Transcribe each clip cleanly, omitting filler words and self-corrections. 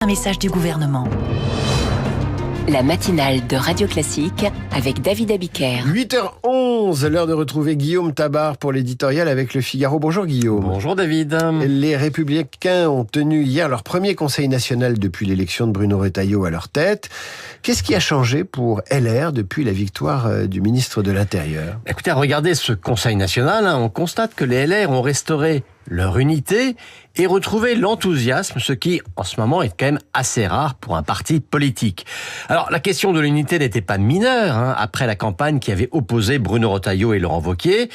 Un message du gouvernement. La matinale de Radio Classique avec David Abiker. 8h11, l'heure de retrouver Guillaume Tabar pour l'éditorial avec Le Figaro. Bonjour Guillaume. Bonjour David. Les Républicains ont tenu hier leur premier conseil national depuis l'élection de Bruno Retailleau à leur tête. Qu'est-ce qui a changé pour LR depuis la victoire du ministre de l'Intérieur ? Écoutez, regardez ce conseil national, on constate que les LR ont restauré leur unité et retrouvé l'enthousiasme, ce qui, en ce moment, est quand même assez rare pour un parti politique. Alors, la question de l'unité n'était pas mineure, après la campagne qui avait opposé Bruno Retailleau et Laurent Wauquiez.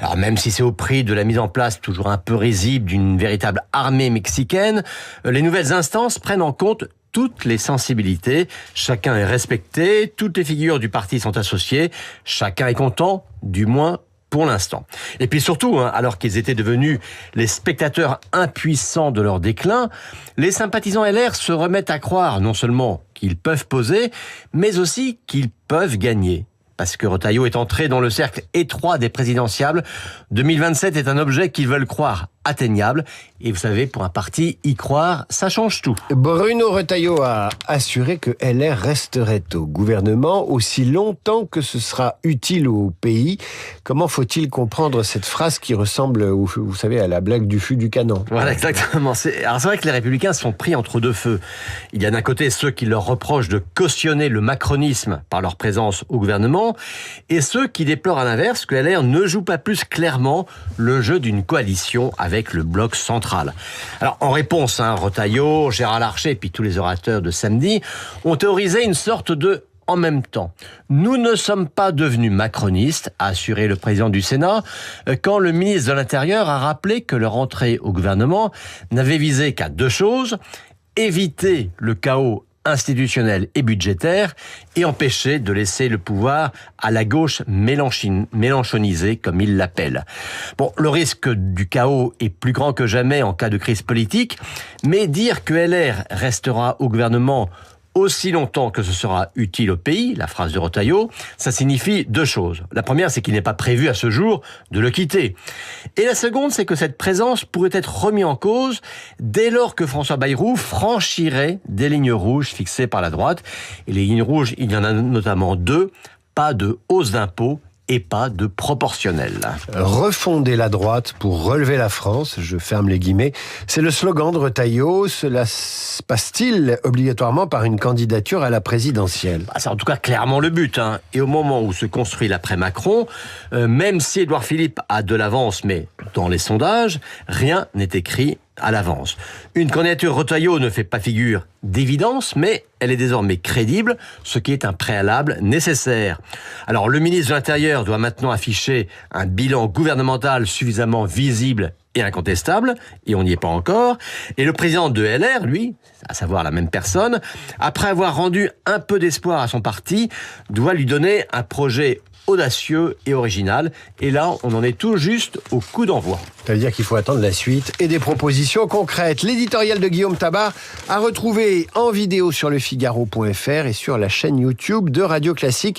Alors, même si c'est au prix de la mise en place toujours un peu risible d'une véritable armée mexicaine, les nouvelles instances prennent en compte toutes les sensibilités, chacun est respecté, toutes les figures du parti sont associées, chacun est content, du moins pour l'instant. Et puis surtout, alors qu'ils étaient devenus les spectateurs impuissants de leur déclin, les sympathisants LR se remettent à croire non seulement qu'ils peuvent poser, mais aussi qu'ils peuvent gagner. Parce que Retailleau est entré dans le cercle étroit des présidentiables. 2027 est un objet qu'ils veulent croire atteignable. Et vous savez, pour un parti, y croire, ça change tout. Bruno Retailleau a assuré que LR resterait au gouvernement aussi longtemps que ce sera utile au pays. Comment faut-il comprendre cette phrase qui ressemble, vous savez, à la blague du fût du canon ? Voilà, exactement. Alors c'est vrai que les Républicains sont pris entre deux feux. Il y a d'un côté ceux qui leur reprochent de cautionner le macronisme par leur présence au gouvernement, et ceux qui déplorent à l'inverse que LR ne joue pas plus clairement le jeu d'une coalition avec le bloc central. Alors, en réponse, Retailleau, Gérard Larcher et puis tous les orateurs de samedi ont théorisé une sorte de « en même temps ». Nous ne sommes pas devenus macronistes, a assuré le président du Sénat, quand le ministre de l'Intérieur a rappelé que leur entrée au gouvernement n'avait visé qu'à deux choses, éviter le chaos institutionnel et budgétaire et empêcher de laisser le pouvoir à la gauche mélenchonisée, comme il l'appelle. Bon, le risque du chaos est plus grand que jamais en cas de crise politique, mais dire que LR restera au gouvernement aussi longtemps que ce sera utile au pays, la phrase de Retailleau, ça signifie deux choses. La première, c'est qu'il n'est pas prévu à ce jour de le quitter. Et la seconde, c'est que cette présence pourrait être remise en cause dès lors que François Bayrou franchirait des lignes rouges fixées par la droite. Et les lignes rouges, il y en a notamment deux, pas de hausse d'impôts et pas de proportionnel. Refonder la droite pour relever la France, je ferme les guillemets, c'est le slogan de Retailleau. Cela passe-t-il obligatoirement par une candidature à la présidentielle ? C'est en tout cas clairement le but. Et au moment où se construit l'après-Macron, même si Édouard Philippe a de l'avance, mais dans les sondages, rien n'est écrit à l'avance. Une candidature Retailleau ne fait pas figure d'évidence, mais elle est désormais crédible, ce qui est un préalable nécessaire. Alors, le ministre de l'Intérieur doit maintenant afficher un bilan gouvernemental suffisamment visible et incontestable, et on n'y est pas encore. Et le président de LR, lui, à savoir la même personne, après avoir rendu un peu d'espoir à son parti, doit lui donner un projet audacieux et original. Et là, on en est tout juste au coup d'envoi. Ça veut dire qu'il faut attendre la suite et des propositions concrètes. L'éditorial de Guillaume Tabar à retrouver en vidéo sur lefigaro.fr et sur la chaîne YouTube de Radio Classique.